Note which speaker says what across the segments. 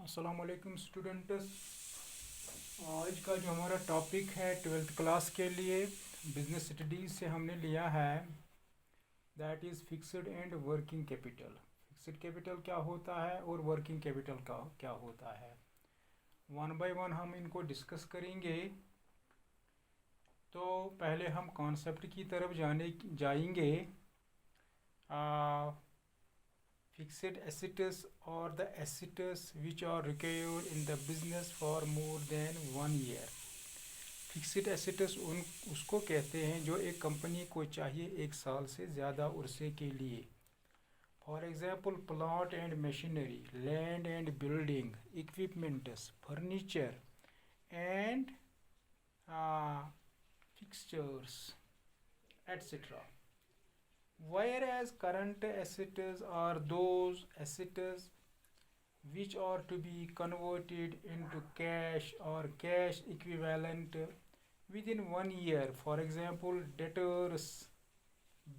Speaker 1: अस्सलाम वालेकुम स्टूडेंट्स। आज का जो हमारा टॉपिक है ट्वेल्थ क्लास के लिए बिजनेस स्टडीज़ से हमने लिया है, that is fixed and working capital. Fixed capital क्या होता है और वर्किंग कैपिटल का क्या होता है, वन बाय वन हम इनको डिस्कस करेंगे। तो पहले हम कॉन्सेप्ट की तरफ जाएंगे। Fixed assets or the assets which are required in the business for more than 1 year। Fixed assets उसको कहते हैं जो एक कंपनी को चाहिए 1 साल से ज़्यादा उर्से के लिए। For example plant and machinery, land and building, equipments, furniture and fixtures etcetera. Whereas current assets are those assets which are to be converted into cash or cash equivalent within 1 year. For example, debtors,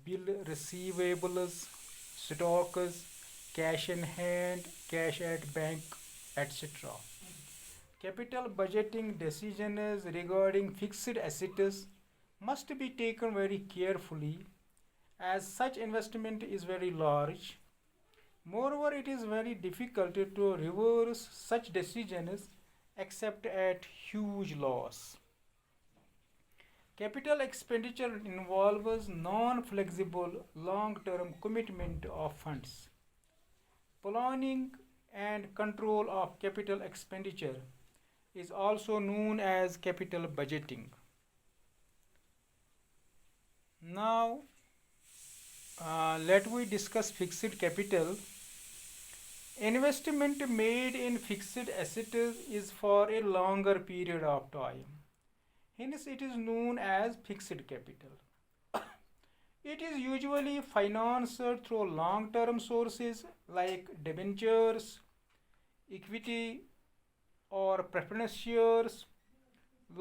Speaker 1: bill receivables, stocks, cash in hand, cash at bank, etc. Capital budgeting decisions regarding fixed assets must be taken very carefully, as such investment is very large. Moreover, it is very difficult to reverse such decisions except at huge loss. Capital expenditure involves non-flexible long-term commitment of funds. Planning and control of capital expenditure is also known as capital budgeting. Now, let we discuss fixed capital. Investment made in fixed assets is for a longer period of time. Hence, it is known as fixed capital. It is usually financed through long-term sources like debentures, equity, or preference shares,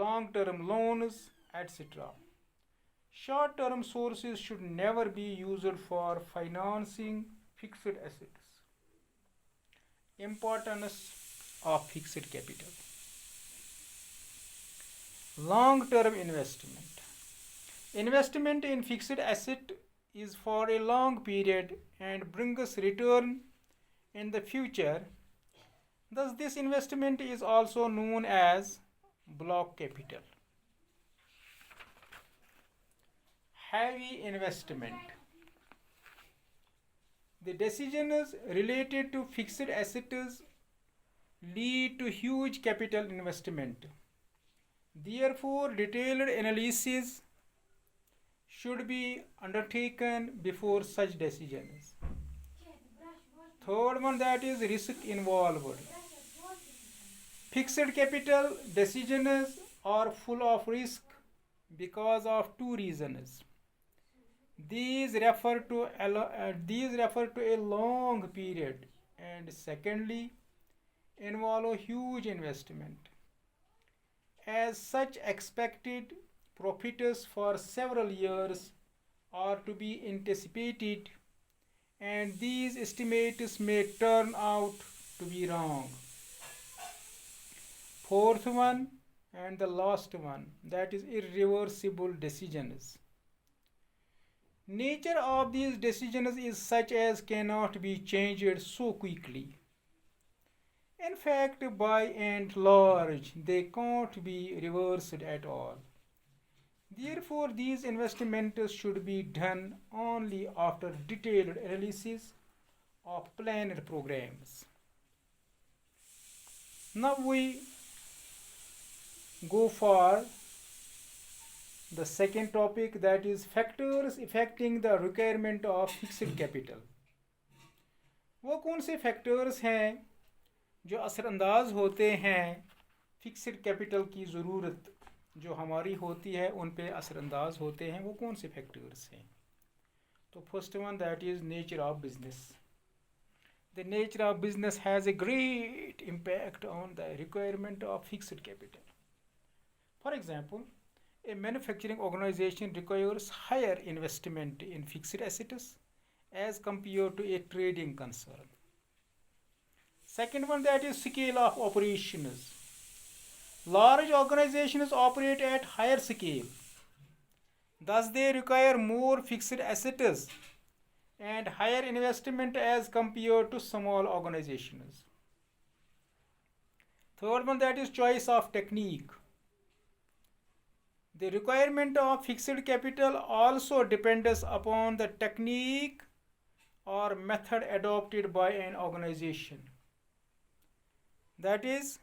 Speaker 1: long-term loans, etc. Short-term sources should never be used for financing fixed assets. Importance of fixed capital. Long-term investment. Investment in fixed asset is for a long period and brings return in the future. Thus, this investment is also known as block capital. Heavy investment. The decisions related to fixed assets lead to huge capital investment. Therefore, detailed analysis should be undertaken before such decisions. Third one, that is risk involved. Fixed capital decisions are full of risk because of two reasons. These refer to a long period, and secondly involve huge investment. As such, expected profits for several years are to be anticipated, and these estimates may turn out to be wrong. Fourth one and the last one, that is irreversible decisions. Nature of these decisions is such as cannot be changed so quickly. In fact, by and large, they can't be reversed at all. Therefore, these investments should be done only after detailed analysis of planned programs. Now we go for the second topic, that is factors affecting the requirement of fixed capital. वो कौन से factors हैं जो असरअंदाज होते हैं fixed capital की ज़रूरत जो हमारी होती है उन पे असरअंदाज होते हैं, वो कौन से फैक्टर्स हैं? तो first one, that is nature of business. The nature of business has a great impact on the requirement of fixed capital. For example, a manufacturing organization requires higher investment in fixed assets as compared to a trading concern. Second one, that is scale of operations. Large organizations operate at higher scale. Thus, they require more fixed assets and higher investment as compared to small organizations. Third one, that is choice of technique. The requirement of fixed capital also depends upon the technique or method adopted by an organization. That is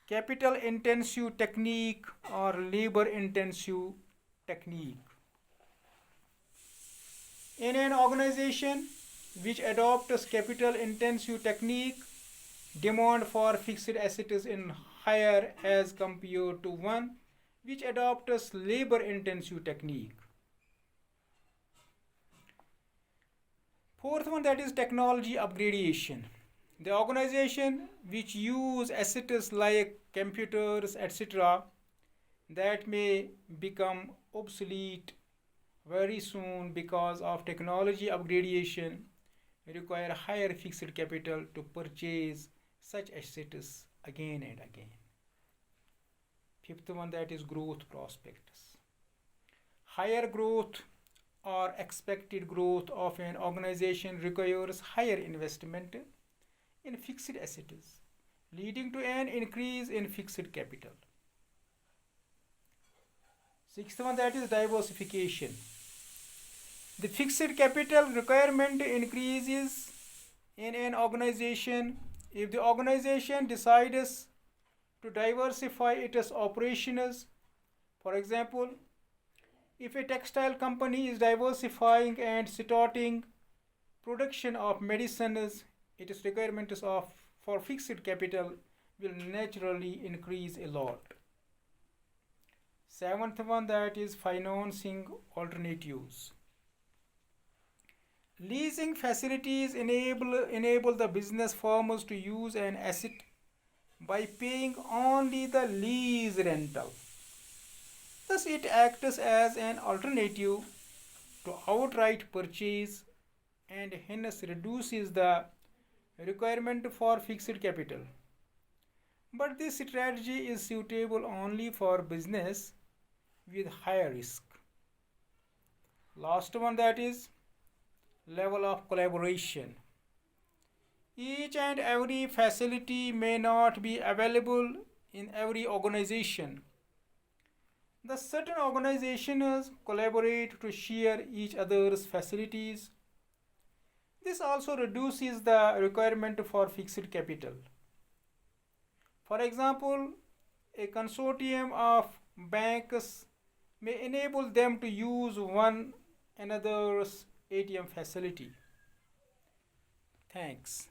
Speaker 1: capital intensive technique or labor intensive technique. In an organization which adopts capital intensive technique, demand for fixed assets is in higher as compared to one which adopts labor intensive technique. Fourth one, that is technology upgradation. The organization which use assets like computers etc. that may become obsolete very soon because of technology upgradation require higher fixed capital to purchase such assets again and again. Fifth one, that is growth prospects. Higher growth or expected growth of an organization requires higher investment in fixed assets, leading to an increase in fixed capital. Sixth one, that is diversification. The fixed capital requirement increases in an organization if the organization decides to diversify its operations. For example, if a textile company is diversifying and starting production of medicines, its requirements for fixed capital will naturally increase a lot. Seventh one, that is financing alternatives. Leasing facilities enable the business firms to use an asset by paying only the lease rental. Thus, it acts as an alternative to outright purchase and hence reduces the requirement for fixed capital. But this strategy is suitable only for business with higher risk. Last one, that is level of collaboration. Each and every facility may not be available in every organization. The certain organizations collaborate to share each other's facilities. This also reduces the requirement for fixed capital. For example, a consortium of banks may enable them to use one another's ATM facility. Thanks.